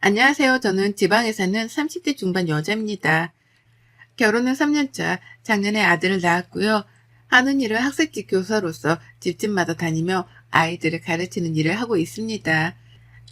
안녕하세요. 저는 지방에 사는 30대 중반 여자입니다. 결혼은 3년차, 작년에 아들을 낳았고요. 하는 일은 학생집 교사로서 집집마다 다니며 아이들을 가르치는 일을 하고 있습니다.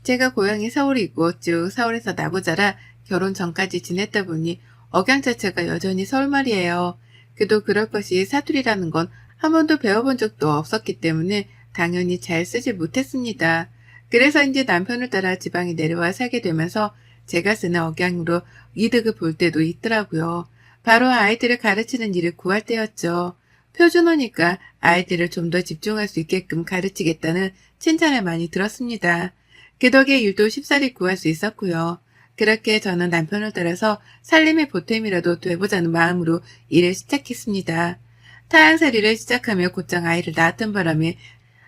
제가 고향이 서울이고 쭉 서울에서 나고 자라 결혼 전까지 지냈다 보니 억양 자체가 여전히 서울말이에요. 그래도 그럴 것이 사투리라는 건 한 번도 배워본 적도 없었기 때문에 당연히 잘 쓰지 못했습니다. 그래서 이제 남편을 따라 지방에 내려와 살게 되면서 제가 쓰는 억양으로 이득을 볼 때도 있더라고요. 바로 아이들을 가르치는 일을 구할 때였죠. 표준어니까 아이들을 좀 더 집중할 수 있게끔 가르치겠다는 칭찬을 많이 들었습니다. 그 덕에 일도 쉽사리 구할 수 있었고요. 그렇게 저는 남편을 따라서 살림의 보탬이라도 돼보자는 마음으로 일을 시작했습니다. 타향살이를 시작하며 곧장 아이를 낳았던 바람에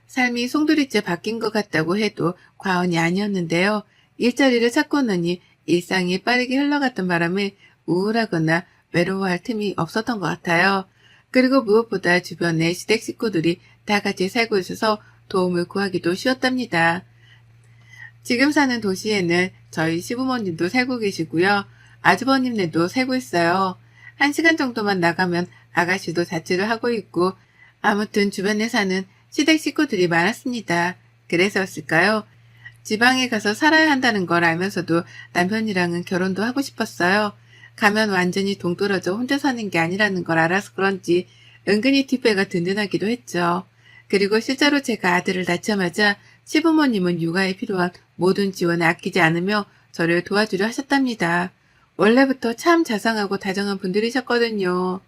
삶이 송두리째 바뀐 것 같다고 해도 과언이 아니었는데요. 일자리를 찾고 나니 일상이 빠르게 흘러갔던 바람에 우울하거나 외로워할 틈이 없었던 것 같아요. 그리고 무엇보다 주변에 시댁 식구들이 다 같이 살고 있어서 도움을 구하기도 쉬웠답니다. 지금 사는 도시에는 저희 시부모님도 살고 계시고요. 아주버님네도 살고 있어요. 1시간 정도만 나가면 아가씨도 자취를 하고 있고 아무튼 주변에 사는 시댁 식구들이 많았습니다. 그래서였을까요? 지방에 가서 살아야 한다는 걸 알면서도 남편이랑은 결혼도 하고 싶었어요. 가면 완전히 동떨어져 혼자 사는 게 아니라는 걸 알아서 그런지 은근히 뒷배가 든든하기도 했죠. 그리고 실제로 제가 아들을 낳자마자 시부모님은 육아에 필요한 모든 지원을 아끼지 않으며 저를 도와주려 하셨답니다. 원래부터 참 자상하고 다정한 분들이셨거든요.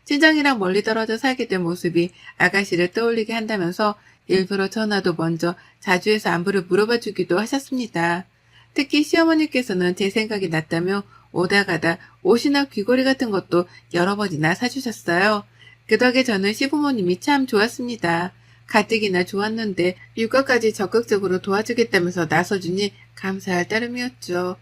친정이랑 멀리 떨어져 살게 된 모습이 아가씨를 떠올리게 한다면서 일부러 전화도 먼저 자주 해서 안부를 물어봐 주기도 하셨습니다. 특히 시어머니께서는 제 생각이 났다며 오다 가다 옷이나 귀걸이 같은 것도 여러 번이나 사주셨어요. 그 덕에 저는 시부모님이 참 좋았습니다. 가뜩이나 좋았는데 육아까지 적극적으로 도와주겠다면서 나서주니 감사할 따름이었죠.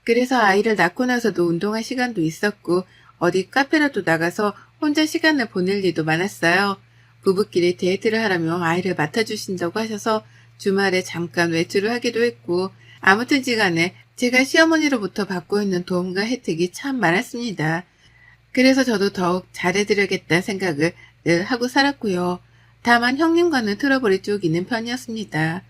그래서 아이를 낳고 나서도 운동할 시간도 있었고 어디 카페라도 나가서 혼자 시간을 보낼 일도 많았어요. 부부끼리 데이트를 하라며 아이를 맡아주신다고 하셔서 주말에 잠깐 외출을 하기도 했고 아무튼지간에 제가 시어머니로부터 받고 있는 도움과 혜택이 참 많았습니다. 그래서 저도 더욱 잘해드려야겠다는 생각을 늘 하고 살았고요. 다만 형님과는 트러블이 쭉 있는 편이었습니다.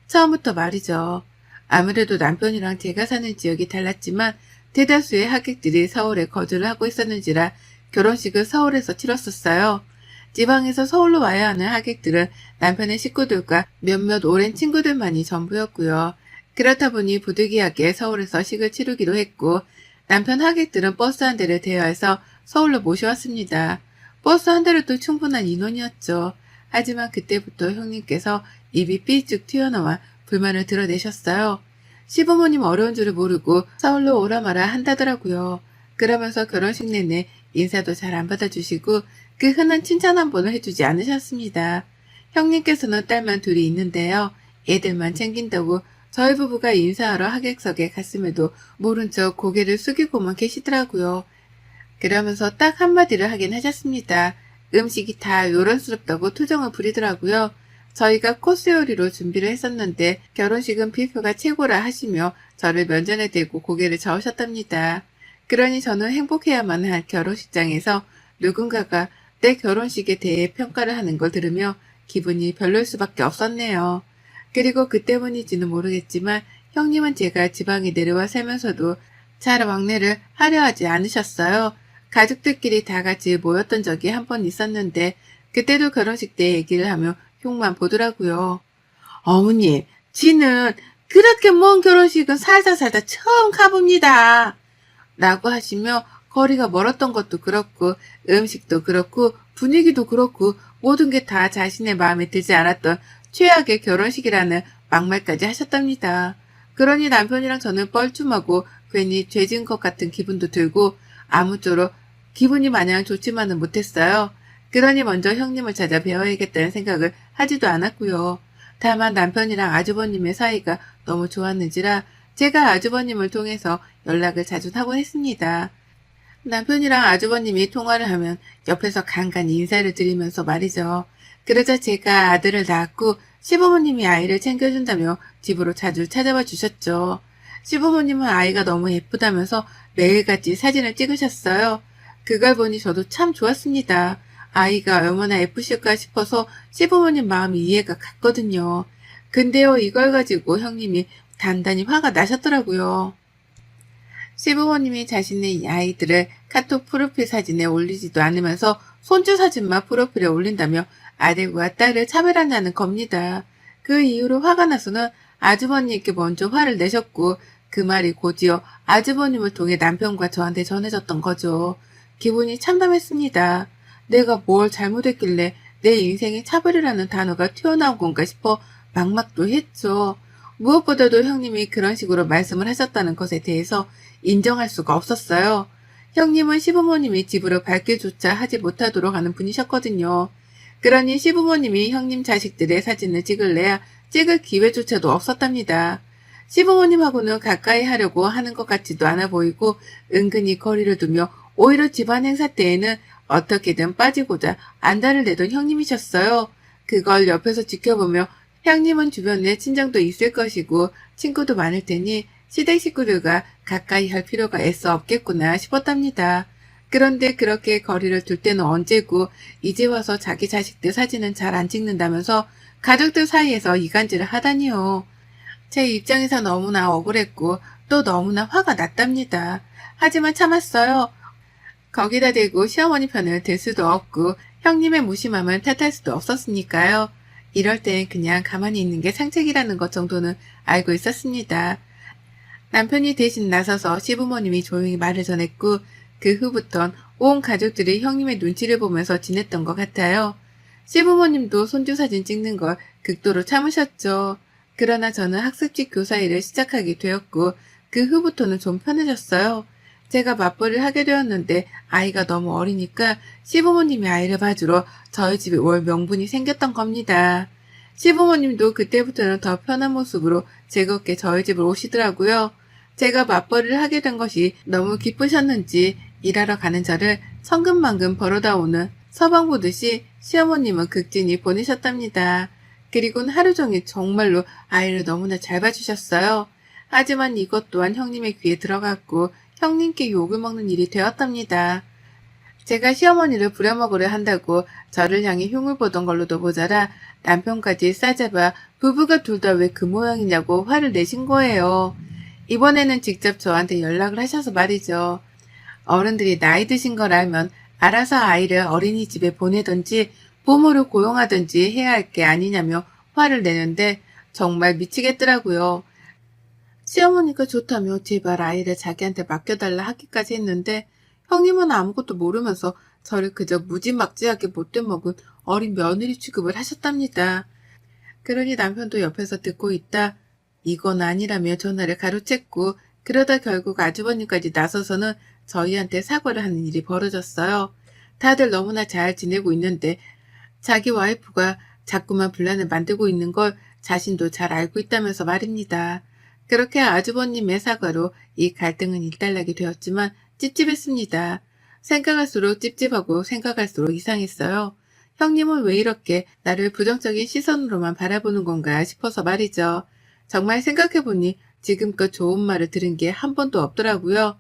처음부터 말이죠. 아무래도 남편이랑 제가 사는 지역이 달랐지만 대다수의 하객들이 서울에 거주를 하고 있었는지라 결혼식을 서울에서 치렀었어요. 지방에서 서울로 와야 하는 하객들은 남편의 식구들과 몇몇 오랜 친구들만이 전부였고요. 그렇다 보니 부득이하게 서울에서 식을 치르기로 했고 남편 하객들은 버스 한 대를 대여해서 서울로 모셔왔습니다. 버스 한 대로도 충분한 인원이었죠. 하지만 그때부터 형님께서 입이 삐쭉 튀어나와 불만을 드러내셨어요. 시부모님 어려운 줄을 모르고 서울로 오라 마라 한다더라고요. 그러면서 결혼식 내내 인사도 잘 안 받아주시고 그 흔한 칭찬 한 번을 해주지 않으셨습니다. 형님께서는 딸만 둘이 있는데요. 애들만 챙긴다고 저희 부부가 인사하러 하객석에 갔음에도 모른 척 고개를 숙이고만 계시더라고요. 그러면서 딱 한마디를 하긴 하셨습니다. 음식이 다 요란스럽다고 투정을 부리더라고요. 저희가 코스 요리로 준비를 했었는데 결혼식은 뷔페가 최고라 하시며 저를 면전에 대고 고개를 저으셨답니다. 그러니 저는 행복해야만 할 결혼식장에서 누군가가 내 결혼식에 대해 평가를 하는 걸 들으며 기분이 별로일 수밖에 없었네요. 그리고 그 때문인지는 모르겠지만 형님은 제가 지방에 내려와 살면서도 잘 왕래를 하려 하지 않으셨어요. 가족들끼리 다 같이 모였던 적이 한 번 있었는데 그때도 결혼식 때 얘기를 하며 흉만 보더라고요. 어머님, 지는 그렇게 먼 결혼식은 살다 살다 처음 가봅니다. 라고 하시며 거리가 멀었던 것도 그렇고 음식도 그렇고 분위기도 그렇고 모든 게 다 자신의 마음에 들지 않았던 최악의 결혼식이라는 막말까지 하셨답니다. 그러니 남편이랑 저는 뻘쭘하고 괜히 죄진 것 같은 기분도 들고 아무쪼록 기분이 마냥 좋지만은 못했어요. 그러니 먼저 형님을 찾아 배워야겠다는 생각을 하지도 않았고요. 다만 남편이랑 아주버님의 사이가 너무 좋았는지라 제가 아주버님을 통해서 연락을 자주 하곤 했습니다. 남편이랑 아주버님이 통화를 하면 옆에서 간간히 인사를 드리면서 말이죠. 그러자 제가 아들을 낳았고 시부모님이 아이를 챙겨준다며 집으로 자주 찾아와 주셨죠. 시부모님은 아이가 너무 예쁘다면서 매일같이 사진을 찍으셨어요. 그걸 보니 저도 참 좋았습니다. 아이가 얼마나 예쁘실까 싶어서 시부모님 마음이 이해가 갔거든요. 근데요, 이걸 가지고 형님이 단단히 화가 나셨더라고요. 시부모님이 자신의 아이들을 카톡 프로필 사진에 올리지도 않으면서 손주 사진만 프로필에 올린다며 아들과 딸을 차별한다는 겁니다. 그 이후로 화가 나서는 아주버님께 먼저 화를 내셨고 그 말이 곧이어 아주버님을 통해 남편과 저한테 전해졌던 거죠. 기분이 참담했습니다. 내가 뭘 잘못했길래 내 인생에 차별이라는 단어가 튀어나온 건가 싶어 막막도 했죠. 무엇보다도 형님이 그런 식으로 말씀을 하셨다는 것에 대해서 인정할 수가 없었어요. 형님은 시부모님이 집으로 발길조차 하지 못하도록 하는 분이셨거든요. 그러니 시부모님이 형님 자식들의 사진을 찍을래야 찍을 기회조차도 없었답니다. 시부모님하고는 가까이 하려고 하는 것 같지도 않아 보이고 은근히 거리를 두며 오히려 집안 행사 때에는 어떻게든 빠지고자 안달을 내던 형님이셨어요. 그걸 옆에서 지켜보며 형님은 주변에 친정도 있을 것이고 친구도 많을 테니 시댁 식구들과 가까이 할 필요가 애써 없겠구나 싶었답니다. 그런데 그렇게 거리를 둘 때는 언제고 이제 와서 자기 자식들 사진은 잘 안 찍는다면서 가족들 사이에서 이간질을 하다니요. 제 입장에서 너무나 억울했고 또 너무나 화가 났답니다. 하지만 참았어요. 거기다 대고 시어머니 편을 들 수도 없고 형님의 무심함을 탓할 수도 없었으니까요. 이럴 땐 그냥 가만히 있는 게 상책이라는 것 정도는 알고 있었습니다. 남편이 대신 나서서 시부모님이 조용히 말을 전했고 그 후부턴 온 가족들이 형님의 눈치를 보면서 지냈던 것 같아요. 시부모님도 손주 사진 찍는 걸 극도로 참으셨죠. 그러나 저는 학습지 교사 일을 시작하게 되었고 그 후부터는 좀 편해졌어요. 제가 맞벌이를 하게 되었는데 아이가 너무 어리니까 시부모님이 아이를 봐주러 저희 집에 올 명분이 생겼던 겁니다. 시부모님도 그때부터는 더 편한 모습으로 즐겁게 저희 집을 오시더라고요. 제가 맞벌이를 하게 된 것이 너무 기쁘셨는지 일하러 가는 저를 성금만금 벌어다 오는 서방 보듯이 시어머님은 극진히 보내셨답니다. 그리고는 하루 종일 정말로 아이를 너무나 잘 봐주셨어요. 하지만 이것 또한 형님의 귀에 들어갔고 형님께 욕을 먹는 일이 되었답니다. 제가 시어머니를 부려먹으려 한다고 저를 향해 흉을 보던 걸로도 모자라 남편까지 싸잡아 부부가 둘 다 왜 그 모양이냐고 화를 내신 거예요. 이번에는 직접 저한테 연락을 하셔서 말이죠. 어른들이 나이 드신 걸 알면 알아서 아이를 어린이집에 보내든지 부모를 고용하든지 해야 할 게 아니냐며 화를 내는데 정말 미치겠더라고요. 시어머니가 좋다며 제발 아이를 자기한테 맡겨달라 하기까지 했는데 형님은 아무것도 모르면서 저를 그저 무지막지하게 못돼 먹은 어린 며느리 취급을 하셨답니다. 그러니 남편도 옆에서 듣고 있다. 이건 아니라며 전화를 가로챘고 그러다 결국 아주버님까지 나서서는 저희한테 사과를 하는 일이 벌어졌어요. 다들 너무나 잘 지내고 있는데 자기 와이프가 자꾸만 분란을 만들고 있는 걸 자신도 잘 알고 있다면서 말입니다. 그렇게 아주버님의 사과로 이 갈등은 일단락이 되었지만 찝찝했습니다. 생각할수록 찝찝하고 생각할수록 이상했어요. 형님은 왜 이렇게 나를 부정적인 시선으로만 바라보는 건가 싶어서 말이죠. 정말 생각해보니 지금껏 좋은 말을 들은 게 한 번도 없더라고요.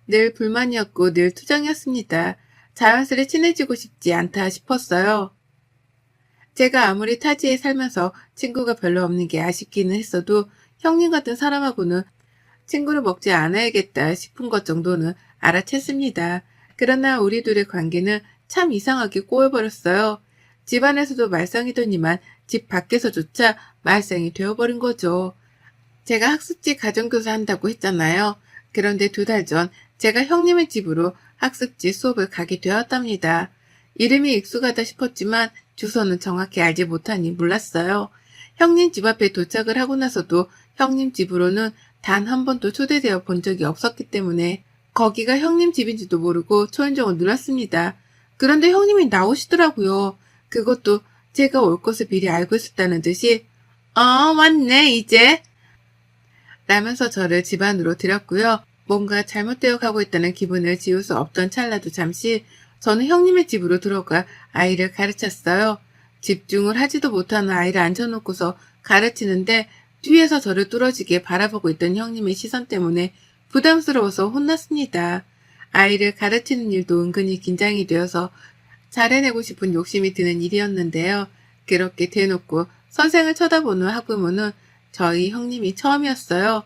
늘 불만이었고 늘 투정이었습니다. 자연스레 친해지고 싶지 않다 싶었어요. 제가 아무리 타지에 살면서 친구가 별로 없는 게 아쉽기는 했어도 형님 같은 사람하고는 친구를 먹지 않아야겠다 싶은 것 정도는 알아챘습니다. 그러나 우리 둘의 관계는 참 이상하게 꼬여버렸어요. 집안에서도 말썽이더니만 집 밖에서조차 말썽이 되어버린 거죠. 제가 학습지 가정교사 한다고 했잖아요. 그런데 2달 전 제가 형님의 집으로 학습지 수업을 가게 되었답니다. 이름이 익숙하다 싶었지만 주소는 정확히 알지 못하니 몰랐어요. 형님 집 앞에 도착을 하고 나서도 형님 집으로는 단 한 번도 초대되어 본 적이 없었기 때문에 거기가 형님 집인지도 모르고 초인종을 눌렀습니다. 그런데 형님이 나오시더라고요. 그것도 제가 올 것을 미리 알고 있었다는 듯이 왔네 이제 라면서 저를 집 안으로 들였고요. 뭔가 잘못되어 가고 있다는 기분을 지울 수 없던 찰나도 잠시 저는 형님의 집으로 들어가 아이를 가르쳤어요. 집중을 하지도 못하는 아이를 앉혀놓고서 가르치는데 뒤에서 저를 뚫어지게 바라보고 있던 형님의 시선 때문에 부담스러워서 혼났습니다. 아이를 가르치는 일도 은근히 긴장이 되어서 잘해내고 싶은 욕심이 드는 일이었는데요. 그렇게 대놓고 선생을 쳐다보는 학부모는 저희 형님이 처음이었어요.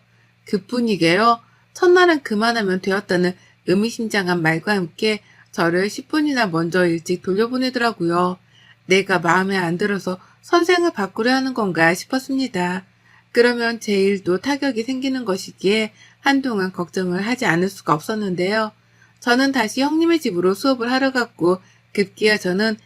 그뿐이게요. 첫날은 그만하면 되었다는 의미심장한 말과 함께 저를 10분이나 먼저 일찍 돌려보내더라고요. 내가 마음에 안 들어서 선생을 바꾸려 하는 건가 싶었습니다. 그러면 제 일도 타격이 생기는 것이기에 한동안 걱정을 하지 않을 수가 없었는데요. 저는 다시 형님의 집으로 수업을 하러 갔고 급기야 저는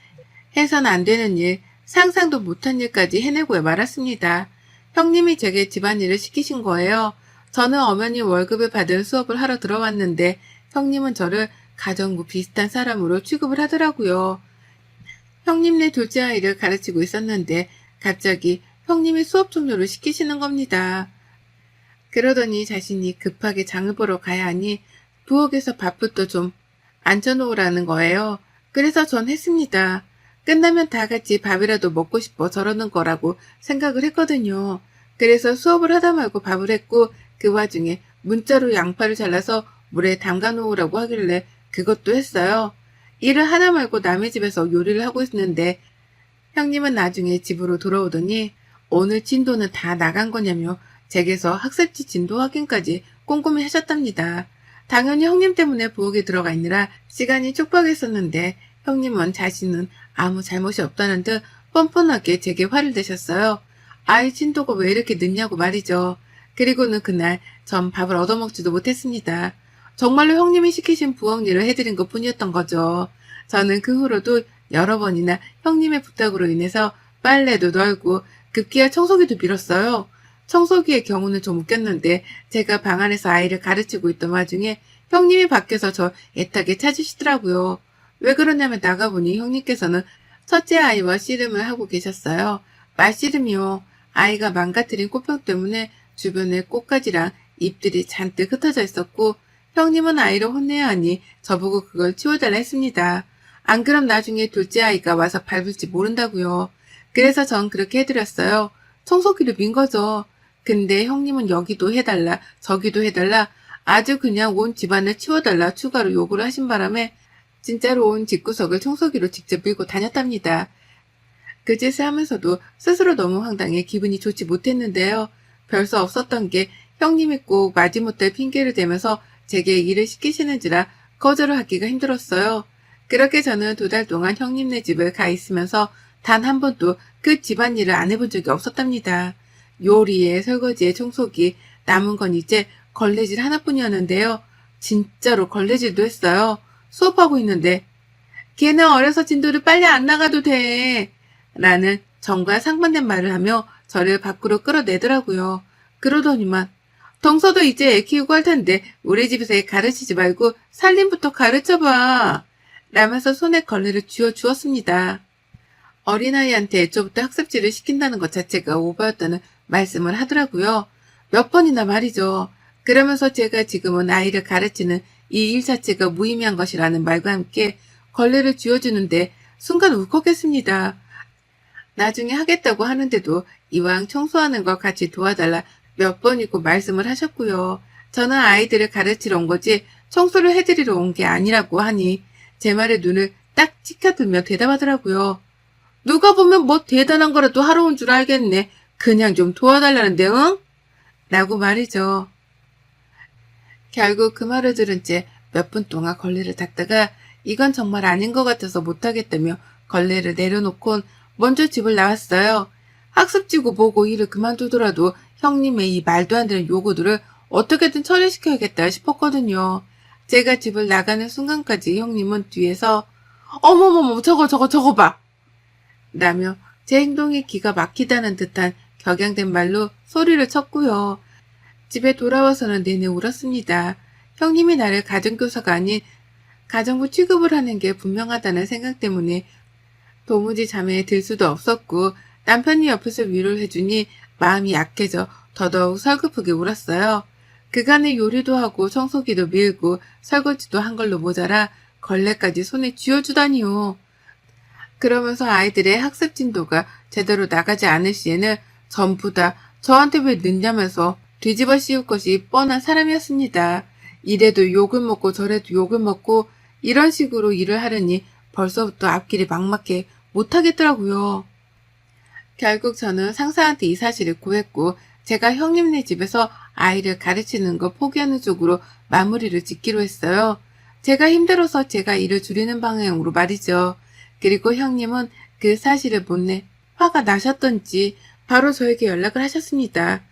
해선 안 되는 일, 상상도 못한 일까지 해내고 말았습니다. 형님이 제게 집안일을 시키신 거예요. 저는 엄연히 월급을 받은 수업을 하러 들어왔는데 형님은 저를 가정부 비슷한 사람으로 취급을 하더라고요. 형님네 둘째 아이를 가르치고 있었는데 갑자기 형님이 수업 종료를 시키시는 겁니다. 그러더니 자신이 급하게 장을 보러 가야 하니 부엌에서 밥부터 좀 앉혀놓으라는 거예요. 그래서 전 했습니다. 끝나면 다 같이 밥이라도 먹고 싶어 저러는 거라고 생각을 했거든요. 그래서 수업을 하다 말고 밥을 했고 그 와중에 문자로 양파를 잘라서 물에 담가 놓으라고 하길래 그것도 했어요. 일을 하나 말고 남의 집에서 요리를 하고 있는데 형님은 나중에 집으로 돌아오더니 오늘 진도는 다 나간 거냐며 제게서 학습지 진도 확인까지 꼼꼼히 하셨답니다. 당연히 형님 때문에 부엌에 들어가 있느라 시간이 촉박했었는데 형님은 자신은 아무 잘못이 없다는 듯 뻔뻔하게 제게 화를 내셨어요. 아이 진도가 왜 이렇게 늦냐고 말이죠. 그리고는 그날 전 밥을 얻어먹지도 못했습니다. 정말로 형님이 시키신 부엌 일을 해드린 것 뿐이었던 거죠. 저는 그 후로도 여러 번이나 형님의 부탁으로 인해서 빨래도 널고 급기야 청소기도 밀었어요. 청소기의 경우는 좀 웃겼는데 제가 방 안에서 아이를 가르치고 있던 와중에 형님이 밖에서 저 애타게 찾으시더라고요. 왜 그러냐면 나가보니 형님께서는 첫째 아이와 씨름을 하고 계셨어요. 말씨름이요. 아이가 망가뜨린 꽃병 때문에 주변에 꽃가지랑 잎들이 잔뜩 흩어져 있었고 형님은 아이를 혼내야 하니 저보고 그걸 치워달라 했습니다. 안 그럼 나중에 둘째 아이가 와서 밟을지 모른다고요. 그래서 전 그렇게 해드렸어요. 청소기를 민 거죠. 근데 형님은 여기도 해달라 저기도 해달라 아주 그냥 온 집안을 치워달라 추가로 요구를 하신 바람에 진짜로 온 집구석을 청소기로 직접 밀고 다녔답니다. 그 짓을 하면서도 스스로 너무 황당해 기분이 좋지 못했는데요. 별 수 없었던 게 형님이 꼭 마지못할 핑계를 대면서 제게 일을 시키시는지라 거절을 하기가 힘들었어요. 그렇게 저는 2달 동안 형님네 집을 가 있으면서 단 한 번도 그 집안일을 안 해본 적이 없었답니다. 요리에 설거지에 청소기, 남은 건 이제 걸레질 하나뿐이었는데요. 진짜로 걸레질도 했어요. 수업하고 있는데 걔는 어려서 진도를 빨리 안 나가도 돼 라는 정과 상반된 말을 하며 저를 밖으로 끌어내더라고요. 그러더니만 덩서도 이제 애 키우고 할 텐데 우리 집에서 애 가르치지 말고 살림부터 가르쳐봐 라면서 손에 걸레를 쥐어주었습니다. 어린아이한테 애초부터 학습지를 시킨다는 것 자체가 오바였다는 말씀을 하더라고요. 몇 번이나 말이죠. 그러면서 제가 지금은 아이를 가르치는 이 일 자체가 무의미한 것이라는 말과 함께 걸레를 쥐어주는데 순간 울컥했습니다. 나중에 하겠다고 하는데도 이왕 청소하는 거 같이 도와달라 몇 번이고 말씀을 하셨고요. 저는 아이들을 가르치러 온 거지 청소를 해드리러 온 게 아니라고 하니 제 말에 눈을 딱 치켜들며 대답하더라고요. 누가 보면 뭐 대단한 거라도 하러 온 줄 알겠네. 그냥 좀 도와달라는데 응? 라고 말이죠. 결국 그 말을 들은 채 몇 분 동안 걸레를 닦다가 이건 정말 아닌 것 같아서 못하겠다며 걸레를 내려놓곤 먼저 집을 나왔어요. 학습지고 뭐고 일을 그만두더라도 형님의 이 말도 안 되는 요구들을 어떻게든 처리시켜야겠다 싶었거든요. 제가 집을 나가는 순간까지 형님은 뒤에서 어머머머 저거 봐 라며 제 행동이 기가 막히다는 듯한 격양된 말로 소리를 쳤고요. 집에 돌아와서는 내내 울었습니다. 형님이 나를 가정교사가 아닌 가정부 취급을 하는 게 분명하다는 생각 때문에 도무지 잠에 들 수도 없었고 남편이 옆에서 위로를 해주니 마음이 약해져 더더욱 설급하게 울었어요. 그간에 요리도 하고 청소기도 밀고 설거지도 한 걸로 모자라 걸레까지 손에 쥐어주다니요. 그러면서 아이들의 학습 진도가 제대로 나가지 않을 시에는 전부 다 저한테 왜 늦냐면서 뒤집어 씌울 것이 뻔한 사람이었습니다. 이래도 욕을 먹고 저래도 욕을 먹고 이런 식으로 일을 하려니 벌써부터 앞길이 막막해 못하겠더라고요. 결국 저는 상사한테 이 사실을 고했고 제가 형님네 집에서 아이를 가르치는 거 포기하는 쪽으로 마무리를 짓기로 했어요. 제가 힘들어서 제가 일을 줄이는 방향으로 말이죠. 그리고 형님은 그 사실을 못내 화가 나셨던지 바로 저에게 연락을 하셨습니다.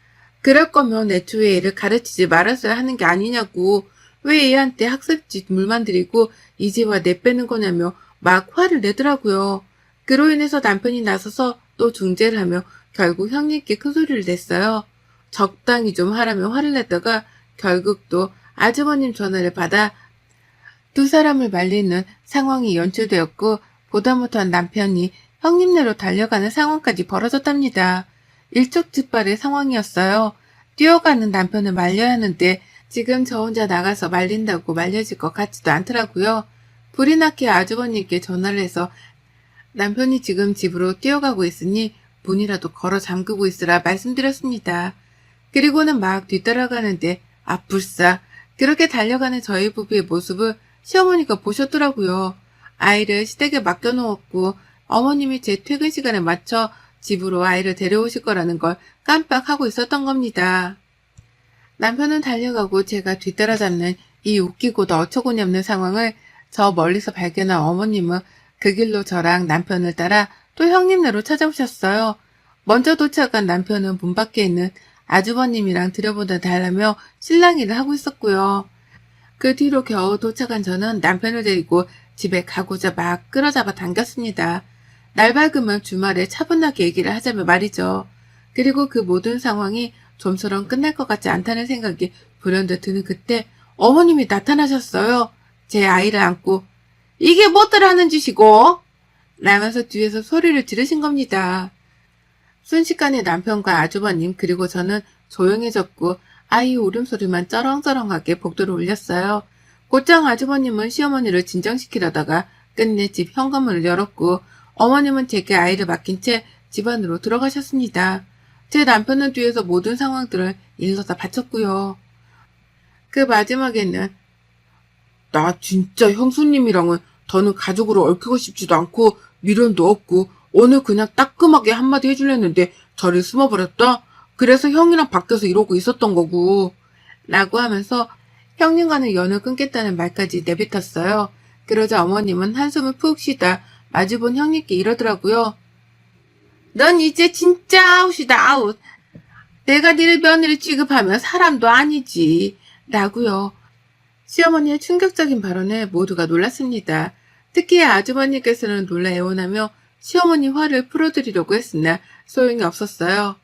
그럴 거면 애초에 애를 가르치지 말았어야 하는 게 아니냐고, 왜 애한테 학습지 물만 들이고 이 집와 내빼는 거냐며 막 화를 내더라고요. 그로 인해서 남편이 나서서 또 중재를 하며 결국 형님께 큰 소리를 냈어요. 적당히 좀 하라며 화를 냈다가 결국 또 아주버님 전화를 받아 두 사람을 말리는 상황이 연출되었고 보다 못한 남편이 형님네로 달려가는 상황까지 벌어졌답니다. 일촉즉발의 상황이었어요. 뛰어가는 남편을 말려야 하는데 지금 저 혼자 나가서 말린다고 말려질 것 같지도 않더라고요. 불이 나게 아주버님께 전화를 해서 남편이 지금 집으로 뛰어가고 있으니 문이라도 걸어 잠그고 있으라 말씀드렸습니다. 그리고는 막 뒤따라가는데 불싸 그렇게 달려가는 저희 부부의 모습을 시어머니가 보셨더라고요. 아이를 시댁에 맡겨놓았고 어머님이 제 퇴근 시간에 맞춰 집으로 아이를 데려오실 거라는 걸 깜빡하고 있었던 겁니다. 남편은 달려가고 제가 뒤따라잡는 이 웃기고도 어처구니 없는 상황을 저 멀리서 발견한 어머님은 그 길로 저랑 남편을 따라 또 형님네로 찾아오셨어요. 먼저 도착한 남편은 문 밖에 있는 아주버님이랑 들여보다 달라며 실랑이를 하고 있었고요. 그 뒤로 겨우 도착한 저는 남편을 데리고 집에 가고자 막 끌어잡아 당겼습니다. 날 밝으면 주말에 차분하게 얘기를 하자며 말이죠. 그리고 그 모든 상황이 좀처럼 끝날 것 같지 않다는 생각이 불현듯 드는 그때 어머님이 나타나셨어요. 제 아이를 안고 이게 뭐들 하는 짓이고? 라면서 뒤에서 소리를 지르신 겁니다. 순식간에 남편과 아주버님 그리고 저는 조용해졌고 아이 울음소리만 쩌렁쩌렁하게 복도를 울렸어요. 곧장 아주버님은 시어머니를 진정시키려다가 끝내 집 현관문을 열었고 어머님은 제게 아이를 맡긴 채 집 안으로 들어가셨습니다. 제 남편은 뒤에서 모든 상황들을 일러다 바쳤고요. 그 마지막에는 나 진짜 형수님이랑은 더는 가족으로 얽히고 싶지도 않고 미련도 없고 오늘 그냥 따끔하게 한마디 해주려는데 저를 숨어버렸다. 그래서 형이랑 밖에서 이러고 있었던 거고. 라고 하면서 형님과는 연을 끊겠다는 말까지 내뱉었어요. 그러자 어머님은 한숨을 푹 쉬다 마주본 형님께 이러더라고요. 넌 이제 진짜 아웃이다 아웃. 내가 니를 며느리 취급하면 사람도 아니지. 라고요. 시어머니의 충격적인 발언에 모두가 놀랐습니다. 특히 아주버님께서는 놀라 애원하며 시어머니 화를 풀어드리려고 했으나 소용이 없었어요.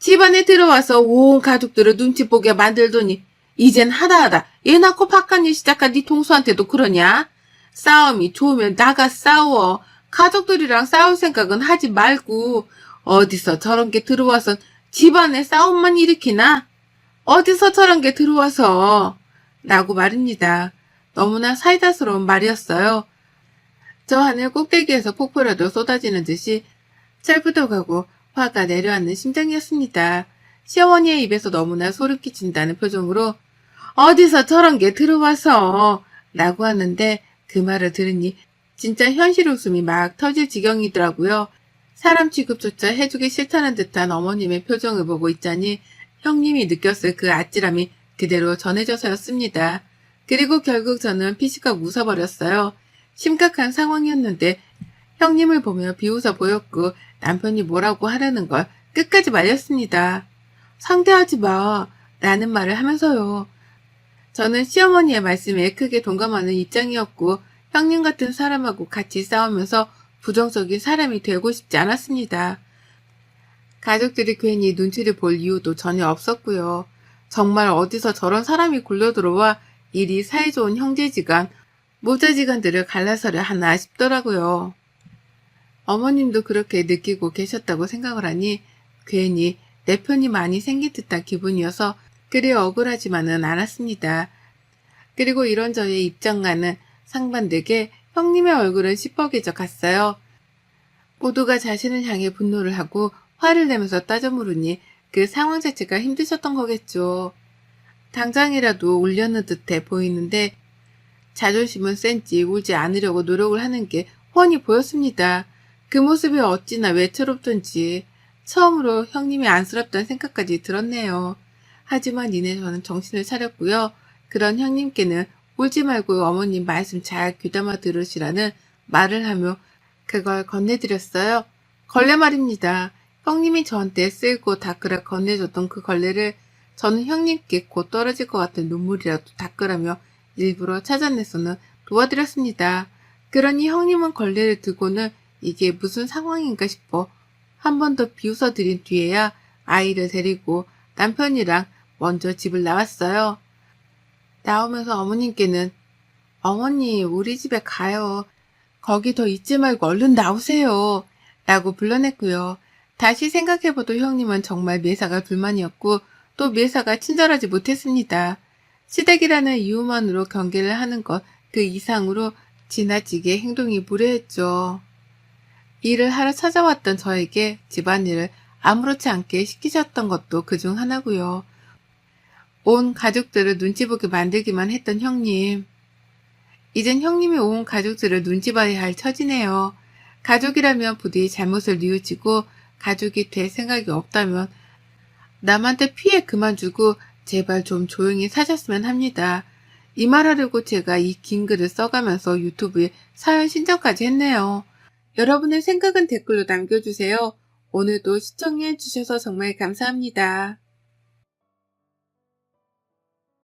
집안에 들어와서 온 가족들을 눈치 보게 만들더니 이젠 하다하다 애 낳고 바깥일 시작한 네 동수한테도 그러냐? 싸움이 좋으면 나가 싸워. 가족들이랑 싸울 생각은 하지 말고 어디서 저런 게 들어와선 집안에 싸움만 일으키나? 어디서 저런 게 들어와서 라고 말입니다. 너무나 사이다스러운 말이었어요. 저 하늘 꼭대기에서 폭포라도 쏟아지는 듯이 철부덕하고 화가 내려앉는 심정이었습니다. 시어머니의 입에서 너무나 소름 끼친다는 표정으로 어디서 저런 게 들어와서 라고 하는데 그 말을 들으니 진짜 현실 웃음이 막 터질 지경이더라고요. 사람 취급조차 해주기 싫다는 듯한 어머님의 표정을 보고 있자니 형님이 느꼈을 그 아찔함이 그대로 전해져서였습니다. 그리고 결국 저는 피식하고 웃어버렸어요. 심각한 상황이었는데 형님을 보며 비웃어 보였고 남편이 뭐라고 하라는 걸 끝까지 말렸습니다. 상대하지 마 라는 말을 하면서요. 저는 시어머니의 말씀에 크게 동감하는 입장이었고 형님 같은 사람하고 같이 싸우면서 부정적인 사람이 되고 싶지 않았습니다. 가족들이 괜히 눈치를 볼 이유도 전혀 없었고요. 정말 어디서 저런 사람이 굴러들어와 일이 사이좋은 형제지간, 모자지간들을 갈라서려 하나 싶더라고요. 어머님도 그렇게 느끼고 계셨다고 생각을 하니 괜히 내 편이 많이 생긴 듯한 기분이어서 그리 억울하지만은 않았습니다. 그리고 이런 저의 입장과는 상반되게 형님의 얼굴은 시뻘개져 갔어요. 모두가 자신을 향해 분노를 하고 화를 내면서 따져 물으니 그 상황 자체가 힘드셨던 거겠죠. 당장이라도 울려는 듯해 보이는데 자존심은 센지 울지 않으려고 노력을 하는 게 훤히 보였습니다. 그 모습이 어찌나 외처롭던지 처음으로 형님이 안쓰럽다는 생각까지 들었네요. 하지만 이내 저는 정신을 차렸고요. 그런 형님께는 울지 말고 어머님 말씀 잘 귀담아 들으시라는 말을 하며 그걸 건네드렸어요. 걸레 말입니다. 형님이 저한테 쓸고 닦으라 건네줬던 그 걸레를 저는 형님께 곧 떨어질 것 같은 눈물이라도 닦으라며 일부러 찾아내서는 도와드렸습니다. 그러니 형님은 걸레를 들고는 이게 무슨 상황인가 싶어 한 번 더 비웃어 드린 뒤에야 아이를 데리고 남편이랑 먼저 집을 나왔어요. 나오면서 어머님께는 어머니 우리 집에 가요. 거기 더 있지 말고 얼른 나오세요. 라고 불러냈고요. 다시 생각해봐도 형님은 정말 매사가 불만이었고 또 매사가 친절하지 못했습니다. 시댁이라는 이유만으로 경계를 하는 것 그 이상으로 지나치게 행동이 무례했죠. 일을 하러 찾아왔던 저에게 집안일을 아무렇지 않게 시키셨던 것도 그중 하나고요. 온 가족들을 눈치 보게 만들기만 했던 형님. 이젠 형님이 온 가족들을 눈치 봐야 할 처지네요. 가족이라면 부디 잘못을 뉘우치고 가족이 될 생각이 없다면 남한테 피해 그만 주고 제발 좀 조용히 사셨으면 합니다. 이 말하려고 제가 이 긴 글을 써가면서 유튜브에 사연 신청까지 했네요. 여러분의 생각은 댓글로 남겨주세요. 오늘도 시청해주셔서 정말 감사합니다.